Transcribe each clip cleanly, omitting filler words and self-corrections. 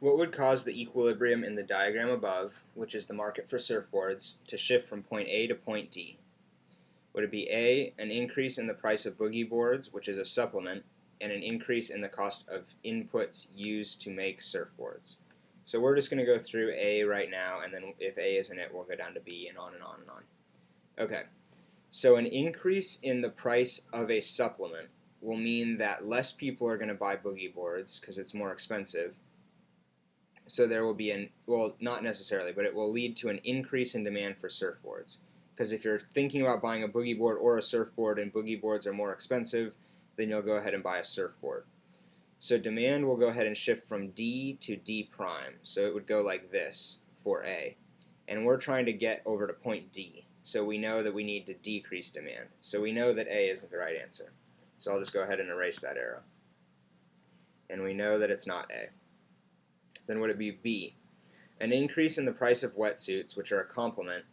What would cause the equilibrium in the diagram above, which is the market for surfboards, to shift from point A to point D? Would it be A, an increase in the price of boogie boards, which is a supplement, and an increase in the cost of inputs used to make surfboards? So we're just going to go through A right now, and then if A isn't it, we'll go down to B and on and on and on. Okay, so an increase in the price of a supplement will mean that less people are going to buy boogie boards because it's more expensive. So there will be well, not necessarily, but it will lead to an increase in demand for surfboards. Because if you're thinking about buying a boogie board or a surfboard and boogie boards are more expensive, then you'll go ahead and buy a surfboard. So demand will go ahead and shift from D to D prime. So it would go like this for A. And we're trying to get over to point D. So we know that we need to decrease demand. So we know that A isn't the right answer. So I'll just go ahead and erase that arrow. And we know that it's not A. Then would it be B? An increase in the price of wetsuits, which are a complement,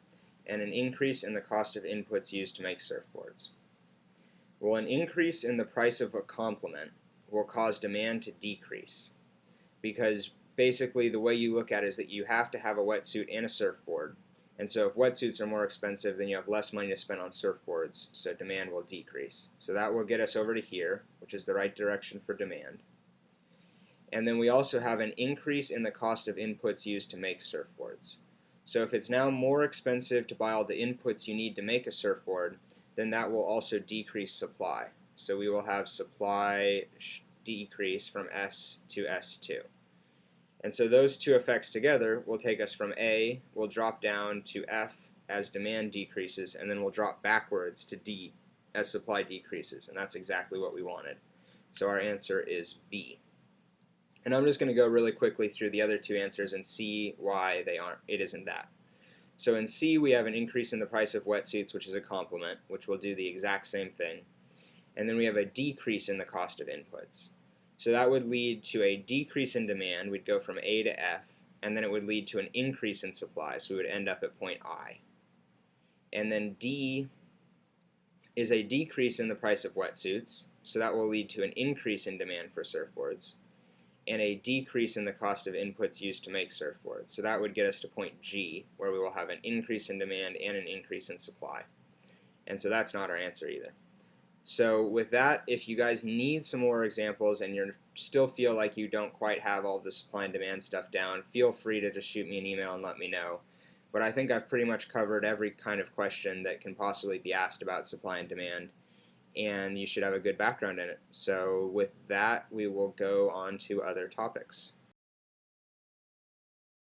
and an increase in the cost of inputs used to make surfboards. Well, an increase in the price of a complement will cause demand to decrease, because basically the way you look at it is that you have to have a wetsuit and a surfboard, and so if wetsuits are more expensive, then you have less money to spend on surfboards, so demand will decrease. So that will get us over to here, which is the right direction for demand. And then we also have an increase in the cost of inputs used to make surfboards. So if it's now more expensive to buy all the inputs you need to make a surfboard, then that will also decrease supply. So we will have supply decrease from S to S2. And so those two effects together will take us from A, we'll drop down to F as demand decreases, and then we'll drop backwards to D as supply decreases. And that's exactly what we wanted. So our answer is B. And I'm just going to go really quickly through the other two answers and see why it isn't that. So in C, we have an increase in the price of wetsuits, which is a complement, which will do the exact same thing. And then we have a decrease in the cost of inputs. So that would lead to a decrease in demand. We'd go from A to F, and then it would lead to an increase in supply. So we would end up at point I. And then D is a decrease in the price of wetsuits. So that will lead to an increase in demand for surfboards, and a decrease in the cost of inputs used to make surfboards. So that would get us to point G, where we will have an increase in demand and an increase in supply. And so that's not our answer either. So with that, if you guys need some more examples and you still feel like you don't quite have all the supply and demand stuff down, feel free to just shoot me an email and let me know. But I think I've pretty much covered every kind of question that can possibly be asked about supply and demand, and you should have a good background in it. So with that, we will go on to other topics.